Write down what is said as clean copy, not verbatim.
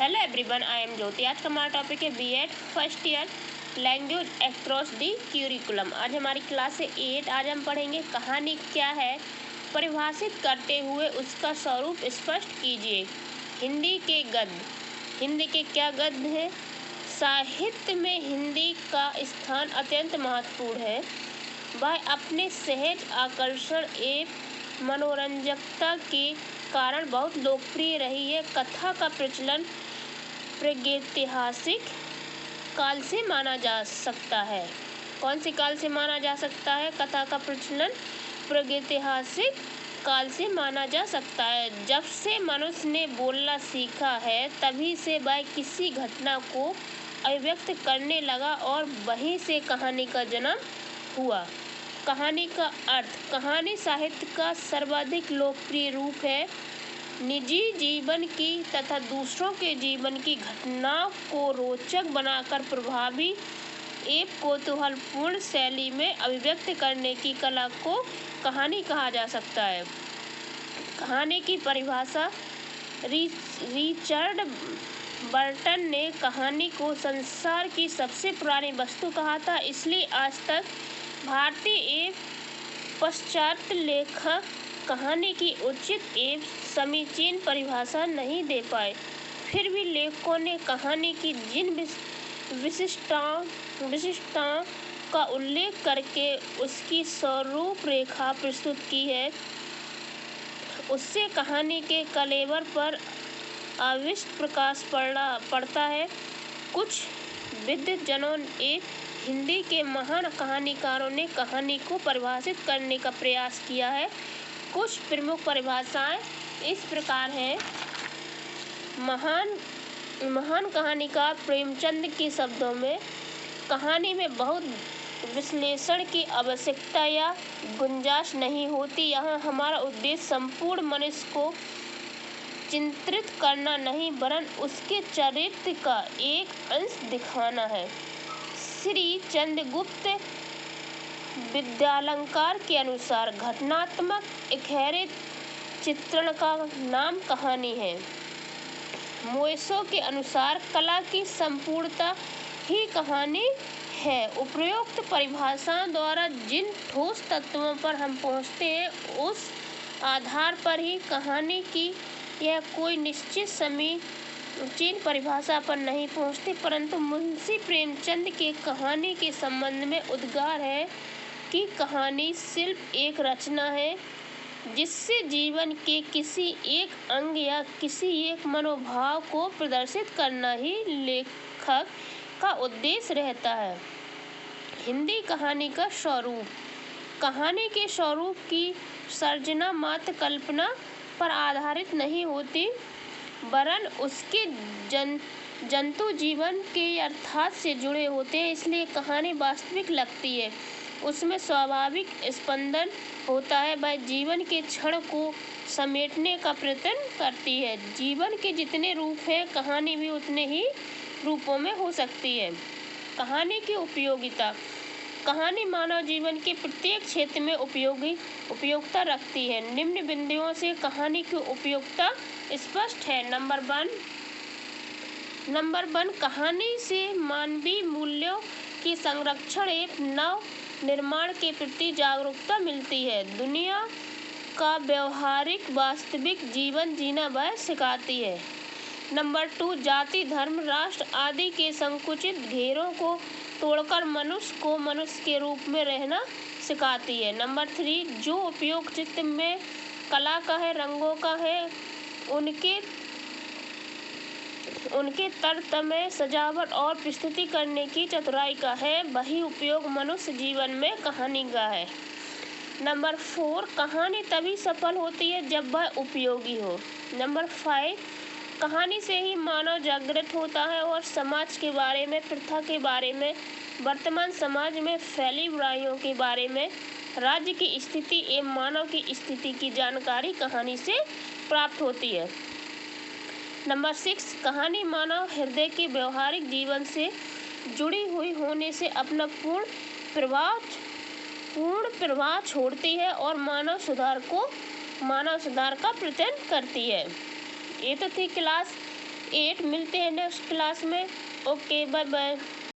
Hello everyone, I am Jyoti. आज का हमारा टॉपिक है B Ed first year language across the curriculum. आज हमारी क्लास है 8। आज हम पढ़ेंगे कहानी क्या है, परिभाषित करते हुए उसका स्वरूप स्पष्ट कीजिए। हिंदी के गद्य। हिंदी के क्या गद्य हैं? साहित्य में हिंदी का स्थान अत्यंत महत्वपूर्ण है। वह अपने सहज आकर्षण एवं मनोरंजकता के कारण बहुत लोकप्रिय रही है। कथा का प्रचलन प्रागैतिहासिक काल से माना जा सकता है। कौन से काल से माना जा सकता है? कथा का प्रचलन प्रागैतिहासिक काल से माना जा सकता है। जब से मनुष्य ने बोलना सीखा है तभी से वह किसी घटना को अभिव्यक्त करने लगा और वहीं से कहानी का जन्म हुआ। कहानी का अर्थ। कहानी साहित्य का सर्वाधिक लोकप्रिय रूप है। निजी जीवन की तथा दूसरों के जीवन की घटनाओं को रोचक बनाकर प्रभावी एवं कौतूहलपूर्ण शैली में अभिव्यक्त करने की कला को कहानी कहा जा सकता है। कहानी की परिभाषा। रिचर्ड बर्टन ने कहानी को संसार की सबसे पुरानी वस्तु कहा था। इसलिए आज तक भारतीय एवं पाश्चात्य लेखक कहानी की उचित एवं समीचीन परिभाषा नहीं दे पाए। फिर भी लेखकों ने कहानी की जिन विशिष्टताओं का उल्लेख करके उसकी स्वरूप रेखा प्रस्तुत की है, उससे कहानी के कलेवर पर अविष्ट प्रकाश पड़ता है। कुछ विद्वज्जनों एवं हिंदी के महान कहानीकारों ने कहानी को परिभाषित करने का प्रयास किया है। कुछ प्रमुख परिभाषाएं इस प्रकार हैं। महान कहानीकार प्रेमचंद के शब्दों में, कहानी में बहुत विश्लेषण की आवश्यकता या गुंजाइश नहीं होती। यहाँ हमारा उद्देश्य संपूर्ण मनुष्य को चित्रित करना नहीं वरन उसके चरित्र का एक अंश दिखाना है। श्री चंद्रगुप्त विद्यालंकार के अनुसार घटनात्मक गहरे चित्रण का नाम कहानी है। मोएसो के अनुसार कला की संपूर्णता ही कहानी है। उपरोक्त परिभाषाओं द्वारा जिन ठोस तत्वों पर हम पहुँचते हैं उस आधार पर ही कहानी की यह कोई निश्चित समीचीन परिभाषा पर नहीं पहुँचते, परंतु मुंशी प्रेमचंद के कहानी के संबंध में उद्गार है कि कहानी सिर्फ एक रचना है जिससे जीवन के किसी एक अंग या किसी एक मनोभाव को प्रदर्शित करना ही लेखक का उद्देश्य रहता है। हिंदी कहानी का स्वरूप। कहानी के स्वरूप की सर्जना मात्र कल्पना पर आधारित नहीं होती वरन उसके जंतु जीवन के अर्थात से जुड़े होते हैं। इसलिए कहानी वास्तविक लगती है, उसमें स्वाभाविक स्पंदन होता है। वह जीवन के क्षण को समेटने का प्रयत्न करती है। जीवन के जितने रूप हैं कहानी भी उतने ही रूपों में हो सकती है। कहानी की उपयोगिता। कहानी मानव जीवन के प्रत्येक क्षेत्र में उपयोगिता रखती है। निम्न बिंदुओं से कहानी की उपयोगिता स्पष्ट है। नंबर वन, कहानी से मानवीय मूल्यों की संरक्षण एवं नव निर्माण के प्रति जागरूकता मिलती है। दुनिया का व्यवहारिक वास्तविक जीवन जीना वह सिखाती है। नंबर टू, जाति धर्म राष्ट्र आदि के संकुचित घेरों को तोड़कर मनुष्य को मनुष्य के रूप में रहना सिखाती है। नंबर थ्री, जो उपयोग चित्र में कला का है, रंगों का है, उनके तरतम्य सजावट और प्रस्तुति करने की चतुराई का है, वही उपयोग मनुष्य जीवन में कहानी का है। नंबर फोर, कहानी तभी सफल होती है जब वह उपयोगी हो। नंबर फाइव, कहानी से ही मानव जागृत होता है और समाज के बारे में, प्रथा के बारे में, वर्तमान समाज में फैली बुराइयों के बारे में, राज्य की स्थिति एवं मानव की स्थिति की जानकारी कहानी से प्राप्त होती है। नंबर सिक्स, कहानी मानव हृदय के व्यवहारिक जीवन से जुड़ी हुई होने से अपना पूर्ण प्रभाव छोड़ती है और मानव सुधार का प्रयत्न करती है। ये तो थी क्लास 8। मिलते हैं नेक्स्ट क्लास में। Okay, bye bye.